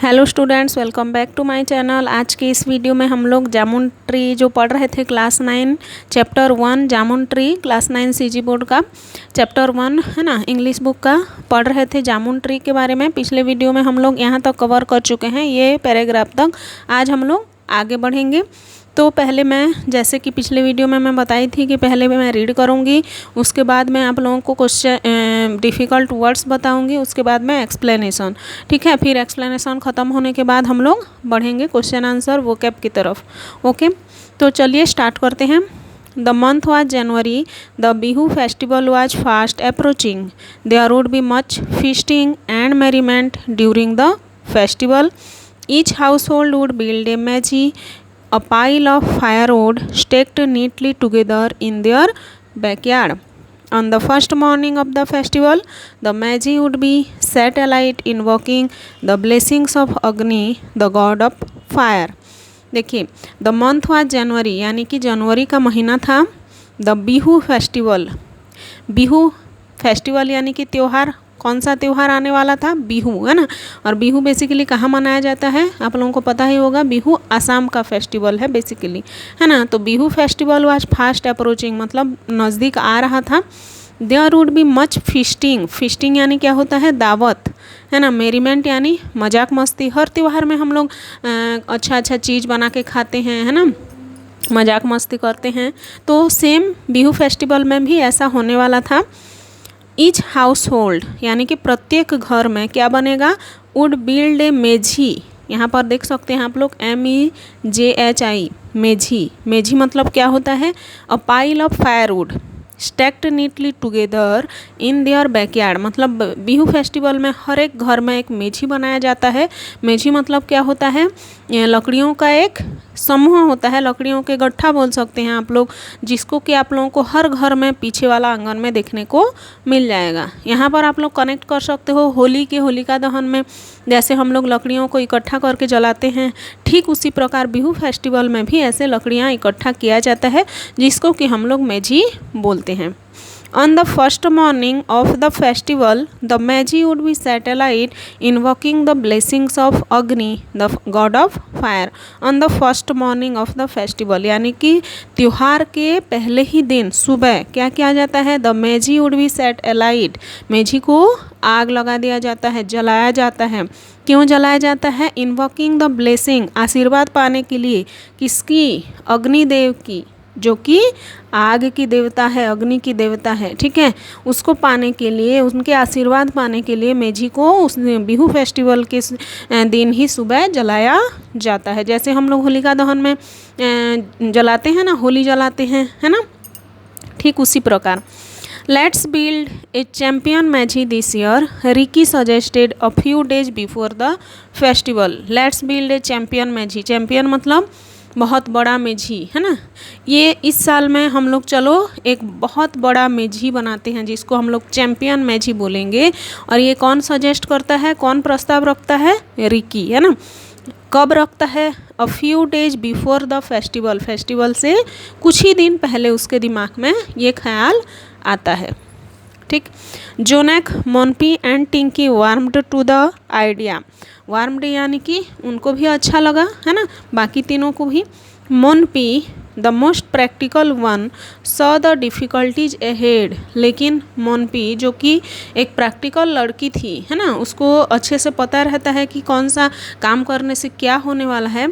Hello students, welcome back to my channel. आज के इस वीडियो में हम लोग जामुन ट्री जो पढ़ रहे थे क्लास 9 चैप्टर 1 जामुन ट्री क्लास 9 सीजी बोर्ड का चैप्टर 1 है ना, इंग्लिश बुक का पढ़ रहे थे जामुन ट्री के बारे में। पिछले वीडियो में हम लोग यहाँ तक कवर कर चुके हैं, ये पैराग्राफ तक। आज हम लोग आगे बढ़ेंगे। तो पहले मैं, जैसे कि पिछले वीडियो में मैं बताई थी कि पहले मैं रीड करूँगी, उसके बाद मैं आप लोगों को क्वेश्चन डिफ़िकल्ट वर्ड्स बताऊँगी, उसके बाद में एक्सप्लेनेशन। ठीक है, फिर एक्सप्लेनेशन ख़त्म होने के बाद हम लोग बढ़ेंगे क्वेश्चन आंसर वोकैब की तरफ। ओके, तो चलिए स्टार्ट करते हैं। The month was January. The Bihu festival was fast approaching. There would be much feasting and merriment during the festival. Each household would build a meji, a pile of firewood stacked neatly together in their backyard. On the first morning of the festival, the meji would be set alight, invoking the blessings of Agni, the god of fire. देखिए, the month was जनवरी, यानी कि जनवरी का महीना था। The Bihu festival, Bihu festival यानी कि त्यौहार, कौन सा त्यौहार आने वाला था? बिहू, है ना। और बिहू बेसिकली कहाँ मनाया जाता है, आप लोगों को पता ही होगा। बिहू असम का फेस्टिवल है बेसिकली, है ना। तो Bihu festival was fast approaching, मतलब नज़दीक आ रहा था। There would be much feasting, feasting यानी क्या होता है? दावत, है ना। मेरीमेंट यानी मजाक मस्ती। हर त्यौहार में हम लोग अच्छा अच्छा चीज़ बना के खाते हैं, है ना, मजाक मस्ती करते हैं। तो सेम बिहू फेस्टिवल में भी ऐसा होने वाला था। ईच हाउस होल्ड यानी कि प्रत्येक घर में क्या बनेगा? Would build a meji. यहाँ पर देख सकते हैं आप लोग, MEJHI, मेझी। मेझी मतलब क्या होता है? A pile of firewood stacked neatly together in their backyard. मतलब बिहू फेस्टिवल में हर एक घर में एक मेझी बनाया जाता है। मेझी मतलब क्या होता है? लकड़ियों का एक समूह होता है, लकड़ियों के गट्ठा बोल सकते हैं आप लोग, जिसको कि आप लोगों को हर घर में पीछे वाला आंगन में देखने को मिल जाएगा। यहाँ पर आप लोग कनेक्ट कर सकते हो होली के होलिका दहन में जैसे हम लोग लकड़ियों को इकट्ठा करके जलाते हैं, ठीक उसी प्रकार बिहू फेस्टिवल में भी ऐसे लकड़ियाँ इकट्ठा किया जाता है, जिसको कि हम लोग मेझी बोलते हैं। On the first morning of the festival, the meji would be set alight, invoking the blessings of Agni, the god of fire. On the first morning of the festival, यानी कि त्योहार के पहले ही दिन सुबह क्या किया जाता है? The meji would be set alight. मेजी को आग लगा दिया जाता है, जलाया जाता है। क्यों जलाया जाता है? इन्वोकिंग द ब्लेसिंग, आशीर्वाद पाने के लिए। किसकी? अग्निदेव की, जो कि आग की देवता है, अग्नि की देवता है। ठीक है, उसको पाने के लिए, उनके आशीर्वाद पाने के लिए मेझी को उस बिहू फेस्टिवल के दिन ही सुबह जलाया जाता है। जैसे हम लोग होलिका दहन में जलाते हैं ना, होली जलाते हैं, है ना, ठीक उसी प्रकार। Let's build a champion meji this year, Ricky suggested a few days before the festival. Let's build a champion meji, champion मतलब बहुत बड़ा मेझी, है ना। ये इस साल में हम लोग चलो एक बहुत बड़ा मेझी बनाते हैं, जिसको हम लोग चैम्पियन मेझी बोलेंगे। और ये कौन सजेस्ट करता है, कौन प्रस्ताव रखता है? रिकी, है ना। कब रखता है? अ few days before the festival, festival से कुछ ही दिन पहले उसके दिमाग में ये ख्याल आता है। ठीक। Jonek, Monpi and Tinki warmed to the idea. Warmed यानी कि उनको भी अच्छा लगा, है ना, बाकी तीनों को भी। Monpi, the most practical one, saw the difficulties ahead. लेकिन मोनपी, जो कि एक प्रैक्टिकल लड़की थी, है ना, उसको अच्छे से पता रहता है कि कौन सा काम करने से क्या होने वाला है,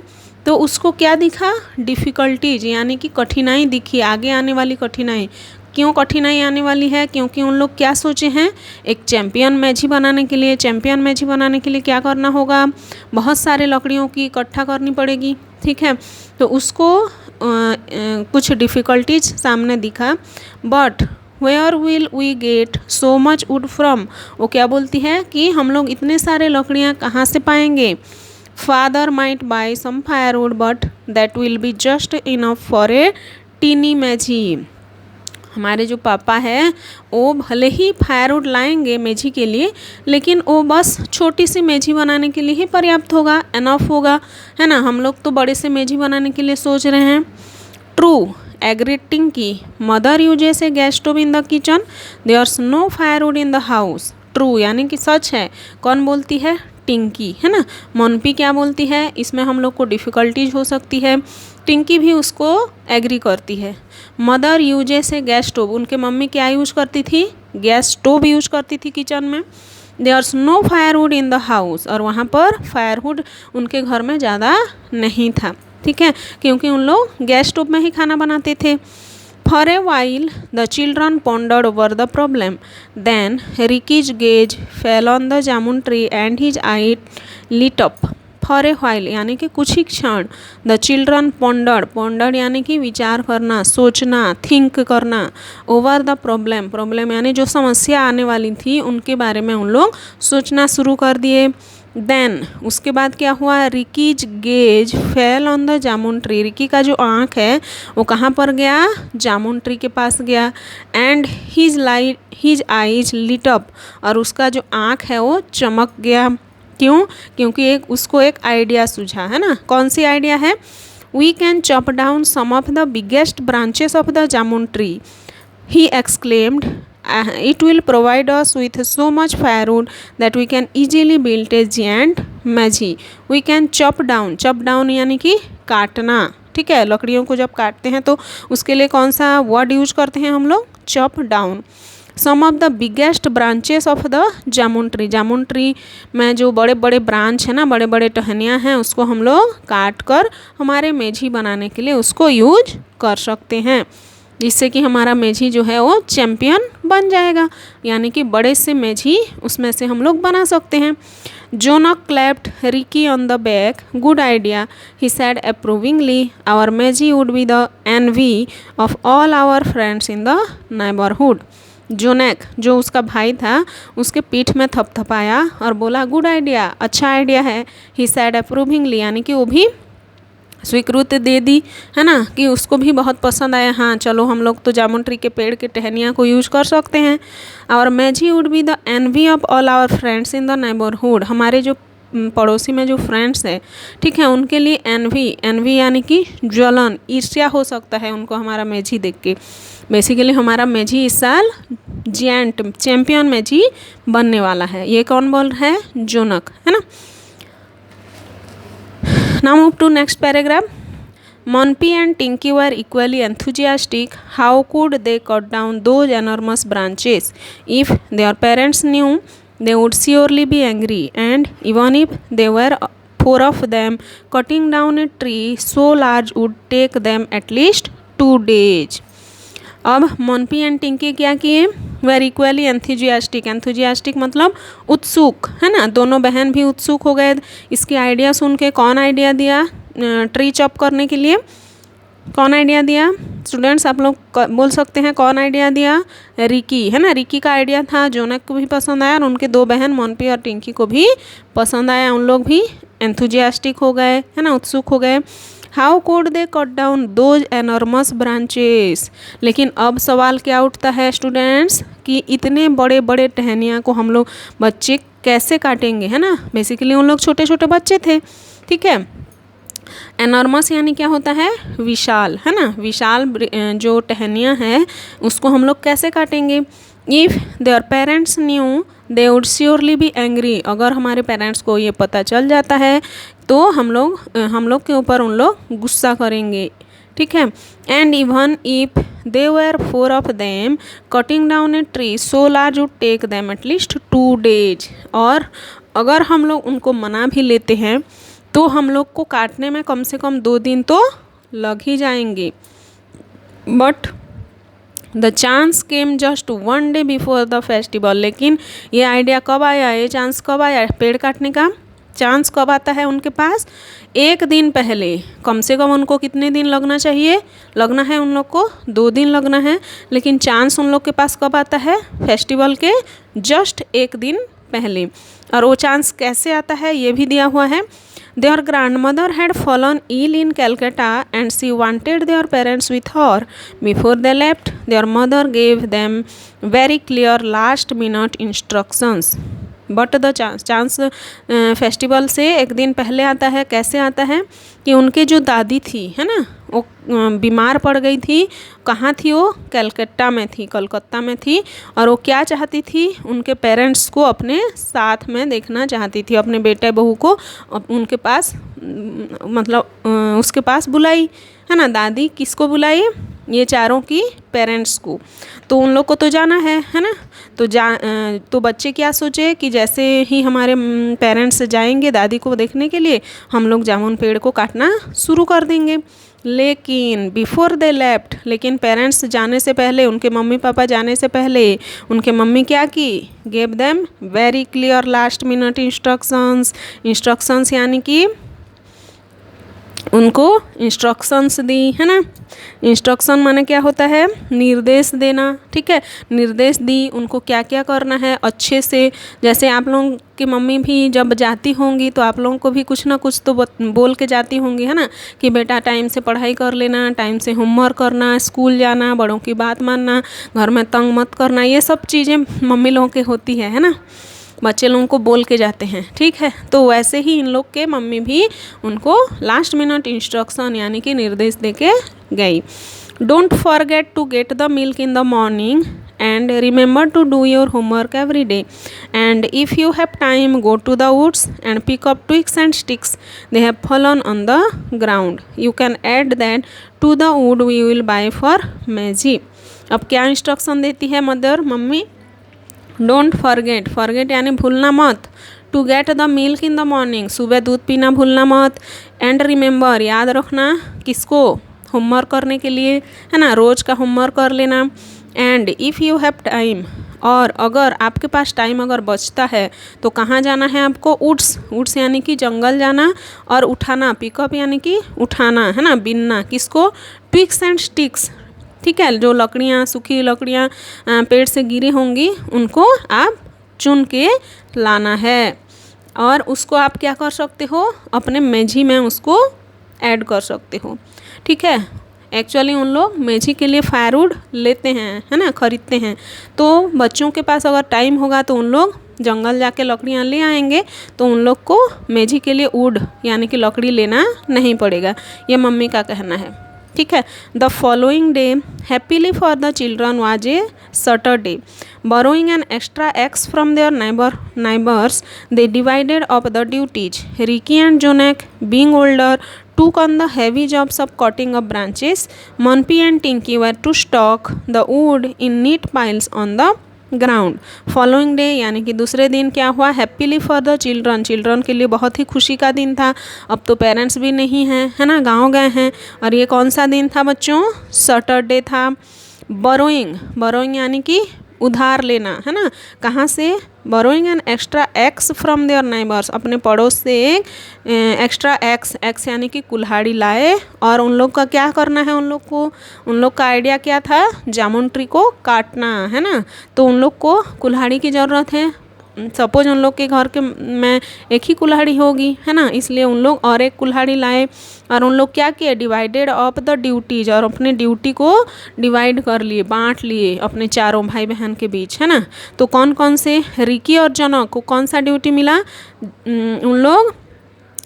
तो उसको क्या दिखा? डिफ़िकल्टीज यानी कि कठिनाई दिखी, आगे आने वाली कठिनाई। क्यों कठिनाई आने वाली है? क्योंकि उन लोग क्या सोचे हैं? एक चैम्पियन मेझी बनाने के लिए, चैम्पियन मेझी बनाने के लिए क्या करना होगा? बहुत सारे लकड़ियों की इकट्ठा करनी पड़ेगी। ठीक है, तो उसको कुछ डिफ़िकल्टीज सामने दिखा। But where will we get so much wood from. वो क्या बोलती है कि हम लोग इतने सारे लकड़ियाँ कहाँ से पाएंगे? Father might buy some firewood but that will be just enough for a tiny meji. हमारे जो पापा हैं वो भले ही फायरवुड लाएंगे मेझी के लिए, लेकिन वो बस छोटी सी मेझी बनाने के लिए ही पर्याप्त होगा, एनफ होगा, है ना। हम लोग तो बड़े से मेझी बनाने के लिए सोच रहे हैं। True, agreed Tinki, mother uses a gas stove in the kitchen, there's no firewood in the house. True यानी कि सच है। कौन बोलती है? टिंकी, है ना। मोनपी क्या बोलती है, इसमें हम लोग को डिफ़िकल्टीज हो सकती है। टिंकी भी उसको एग्री करती है। Mother uses a gas stove, उनके मम्मी क्या यूज करती थी, गैस स्टोव यूज करती थी किचन में। There's no firewood in the house, और वहाँ पर फायरवुड उनके घर में ज़्यादा नहीं था, ठीक है, क्योंकि उन लोग गैस स्टोव में ही खाना बनाते थे। For a while, the children pondered over the problem. Then Ricky's gaze fell on the jamun tree and his eye lit up. For a while यानी कि कुछ ही क्षण, the children pondered यानी कि विचार करना, सोचना, think करना, over the problem यानी जो समस्या आने वाली थी उनके बारे में उन लोग सोचना शुरू कर दिए। देन उसके बाद क्या हुआ, Ricky's gaze fell on the jamun tree, Ricky का जो आँख है वो कहाँ पर गया, जामुन ट्री के पास गया। And his eyes lit up, और उसका जो आँख है वो चमक गया। क्यों, क्योंकि उसको एक आइडिया सूझा, है ना। कौन सी आइडिया है, we can chop down some of the biggest branches of the jamun tree, he exclaimed. It will provide us with so much firewood that we can easily build a giant magi. We can chop down यानी कि काटना, ठीक है। लकड़ियों को जब काटते हैं तो उसके लिए कौन सा वर्ड यूज करते हैं हम लोग, chop down. Some of the biggest branches of the jamun tree में जो बड़े बड़े ब्रांच है ना, बड़े बड़े टहनियाँ हैं, उसको हम लोग काट कर हमारे मेजी बनाने के लिए उसको यूज कर सकते हैं, जिससे कि हमारा मेजी जो है वो चैम्पियन बन जाएगा, यानी कि बड़े से मेजी उसमें से हम लोग बना सकते हैं। Jonak clapped Ricky on the back, good idea, he said approvingly, our Maisie would be the envy of all our friends in the neighbourhood. जोनक जो उसका भाई था उसके पीठ में थपथपाया और बोला गुड आइडिया, अच्छा आइडिया है। ही सैड अप्रूविंगली यानी कि वो भी स्वीकृति दे दी, है ना, कि उसको भी बहुत पसंद आया। हाँ चलो हम लोग तो जामुन ट्री के पेड़ के टहनियाँ को यूज कर सकते हैं। और Maisie would be the envy of all our friends in the neighbourhood, हमारे जो पड़ोसी में जो फ्रेंड्स है, ठीक है, उनके लिए एनवी यानी कि ज्वलन, ईर्ष्या हो सकता है उनको हमारा मेजी देख के। बेसिकली हमारा मेजी इस साल चैम्पियन मेजी बनने वाला है। ये कौन बोल रहा है, जोनक, है ना। Now move to next paragraph. Monpy and Tinky were equally enthusiastic. How could they cut down those enormous branches? If their parents knew, they would surely be angry. And even if they were four of them, cutting down a tree so large would take them at least 2 days. अब मोनपी and टिंकी क्या किए, where equally enthusiastic मतलब उत्सुक, है ना। दोनों बहन भी उत्सुक हो गए इसके आइडिया सुन के। कौन आइडिया दिया ट्री चॉप करने के लिए, कौन आइडिया दिया स्टूडेंट्स, आप लोग बोल सकते हैं कौन आइडिया दिया, रिकी, है ना। रिकी का आइडिया था, जोनक को भी पसंद आया और उनके दो बहन मोनपी और टिंकी को भी पसंद आया। उन लोग भी एंथुजियास्टिक हो गए, है ना, उत्सुक हो गए। How code they cut down those enormous branches, लेकिन अब सवाल क्या उठता है स्टूडेंट्स कि इतने बड़े बड़े टहनियाँ को हम लोग बच्चे कैसे काटेंगे, है ना। बेसिकली उन लोग छोटे छोटे बच्चे थे, ठीक है। एनॉर्मस यानी क्या होता है, विशाल, है ना। विशाल जो टहनियाँ हैं उसको हम लोग कैसे काटेंगे। If their parents new they would surely be angry, अगर हमारे पेरेंट्स को ये पता चल जाता है तो हम लोग के ऊपर उन लोग गुस्सा करेंगे, ठीक है। And even if they were 4 of them, cutting down a tree so large would take them at least 2 days, और अगर हम लोग उनको मना भी लेते हैं तो हम लोग को काटने में कम से कम 2 दिन तो लग ही जाएंगे। But the chance came just 1 day before the festival, लेकिन ये आइडिया कब आया, ये चांस कब आया, पेड़ काटने का चांस कब आता है उनके पास, 1 दिन पहले। कम से कम उनको कितने दिन लगना है उन लोग को 2 दिन लगना है, लेकिन चांस उन लोग के पास कब आता है, फेस्टिवल के जस्ट 1 दिन पहले। और वो चांस कैसे आता है ये भी दिया हुआ है। Their grandmother had fallen ill in Calcutta and she wanted their parents with her. Before they left, their mother gave them very clear last-minute instructions. But the chance festival से एक दिन पहले आता है। कैसे आता है कि उनके जो दादी थी है ना, वो बीमार पड़ गई थी। कहाँ थी वो? कलकत्ता में थी। और वो क्या चाहती थी? उनके पेरेंट्स को अपने साथ में देखना चाहती थी, अपने बेटे बहू को उनके पास मतलब उसके पास बुलाई है ना। दादी किसको बुलाई? ये चारों की पेरेंट्स को। तो उन लोग को तो जाना है ना। तो बच्चे क्या सोचे कि जैसे ही हमारे पेरेंट्स जाएंगे दादी को देखने के लिए, हम लोग जामुन पेड़ को काटना शुरू कर देंगे। लेकिन बिफोर दे लेफ्ट, लेकिन पेरेंट्स जाने से पहले, उनके मम्मी पापा जाने से पहले उनके मम्मी क्या की? Gave them very clear last minute instructions यानी कि उनको इंस्ट्रक्शंस दी है ना। इंस्ट्रक्शन माने क्या होता है? निर्देश देना। ठीक है, निर्देश दी उनको क्या क्या करना है अच्छे से। जैसे आप लोगों की मम्मी भी जब जाती होंगी तो आप लोगों को भी कुछ ना कुछ तो बोल के जाती होंगी है ना, कि बेटा टाइम से पढ़ाई कर लेना, टाइम से होमवर्क करना, स्कूल जाना, बड़ों की बात मानना, घर में तंग मत करना। ये सब चीज़ें मम्मी लोगों की होती है ना, बच्चे लोगों को बोल के जाते हैं। ठीक है, तो वैसे ही इन लोग के मम्मी भी उनको लास्ट मिनट इंस्ट्रक्शन यानी कि निर्देश दे के गई। Don't forget to get the milk in the morning and remember to do your homework every day, and if you have time go to the woods and pick up twigs and sticks they have fallen on the ground, you can add that to the wood we will buy for Maggie। अब क्या instruction देती है mother mummy? Don't forget यानी भूलना मत। To get the milk in the morning, सुबह दूध पीना भूलना मत। एंड रिमेंबर, याद रखना किसको? होमवर्क करने के लिए है ना, रोज़ का होमवर्क कर लेना। And if you have time, और अगर आपके पास टाइम अगर बचता है तो कहाँ जाना है आपको? वुड्स यानी कि जंगल जाना, और उठाना, पिकअप यानी कि उठाना है ना, बिनना किसको? Twigs and sticks. ठीक है, जो लकड़ियाँ, सूखी लकड़ियाँ पेड़ से गिरी होंगी उनको आप चुन के लाना है, और उसको आप क्या कर सकते हो? अपने मेजी में उसको ऐड कर सकते हो। ठीक है, एक्चुअली उन लोग मेजी के लिए फायरवुड लेते हैं है ना, ख़रीदते हैं। तो बच्चों के पास अगर टाइम होगा तो उन लोग जंगल जाके लकड़ियाँ ले आएंगे, तो उन लोग को मेजी के लिए वुड यानी कि लकड़ी लेना नहीं पड़ेगा। ये मम्मी का कहना है। ठीक है, the following day happily for the children was a Saturday. Borrowing an extra eggs from their neighbors, they divided up the duties. Ricky and Jonak, being older, took on the heavy jobs of cutting up branches. Monpy and Tinky were to stock the wood in neat piles on the ground. Following day यानी कि दूसरे दिन क्या हुआ? Happily for the children के लिए बहुत ही खुशी का दिन था। अब तो पेरेंट्स भी नहीं हैं है ना, गांव गए हैं। और ये कौन सा दिन था बच्चों? सैटरडे था। बोरोइंग यानी कि उधार लेना है ना, कहाँ से? Borrowing an extra axe from their neighbours, अपने पड़ोस से एक एक्स्ट्रा एक्स यानी कि कुल्हाड़ी लाए। और उन लोग का क्या करना है? उन लोग का आइडिया क्या था? जामुन ट्री को काटना है ना। तो उन लोग को कुल्हाड़ी की ज़रूरत है। सपोज उन लोग के घर के में एक ही कुल्हाड़ी होगी है ना, इसलिए उन लोग और एक कुल्हाड़ी लाए। और उन लोग क्या किए? डिवाइडेड ऑफ द ड्यूटीज, और अपने ड्यूटी को डिवाइड कर लिए, बांट लिए अपने चारों भाई बहन के बीच है ना। तो कौन कौन से? रिकी और जनक को कौन सा ड्यूटी मिला? उन लोग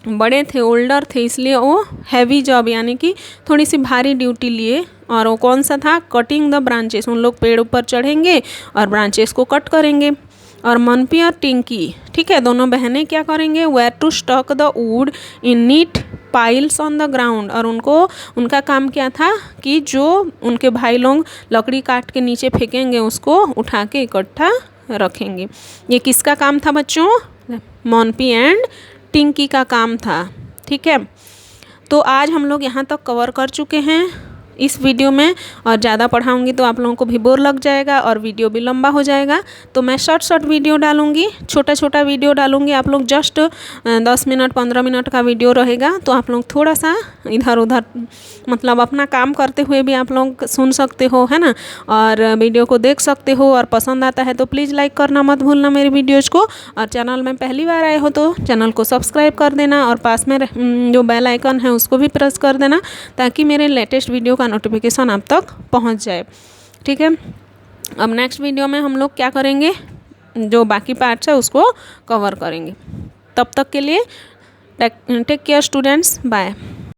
बड़े थे, ओल्डर थे, इसलिए वो हैवी जॉब यानी कि थोड़ी सी भारी ड्यूटी लिए। और वो कौन सा था? कटिंग द ब्रांचेस, उन लोग पेड़ ऊपर चढ़ेंगे और ब्रांचेस को कट करेंगे। और मनपी और टिंकी, ठीक है, दोनों बहनें क्या करेंगे? Were to stack the wood in neat piles on the ground, और उनका काम क्या था कि जो उनके भाई लोग लकड़ी काट के नीचे फेंकेंगे उसको उठा के इकट्ठा रखेंगे। ये किसका काम था बच्चों? मनपी एंड टिंकी का काम था। ठीक है, तो आज हम लोग यहाँ तक कवर कर चुके हैं इस वीडियो में, और ज़्यादा पढ़ाऊँगी तो आप लोगों को भी बोर लग जाएगा और वीडियो भी लंबा हो जाएगा। तो मैं शॉर्ट वीडियो डालूँगी, छोटा वीडियो डालूँगी। आप लोग जस्ट 10 मिनट 15 मिनट का वीडियो रहेगा, तो आप लोग थोड़ा सा इधर उधर मतलब अपना काम करते हुए भी आप लोग सुन सकते हो है ना, और वीडियो को देख सकते हो। और पसंद आता है तो प्लीज़ लाइक करना मत भूलना मेरी वीडियोज़ को। और चैनल में पहली बार आए हो तो चैनल को सब्सक्राइब कर देना, और पास में जो बेल आइकन है उसको भी प्रेस कर देना, ताकि मेरे लेटेस्ट वीडियो का नोटिफिकेशन आप तक पहुंच जाए। ठीक है, अब नेक्स्ट वीडियो में हम लोग क्या करेंगे? जो बाकी पार्ट्स है उसको कवर करेंगे। तब तक के लिए टेक केयर स्टूडेंट्स, बाय।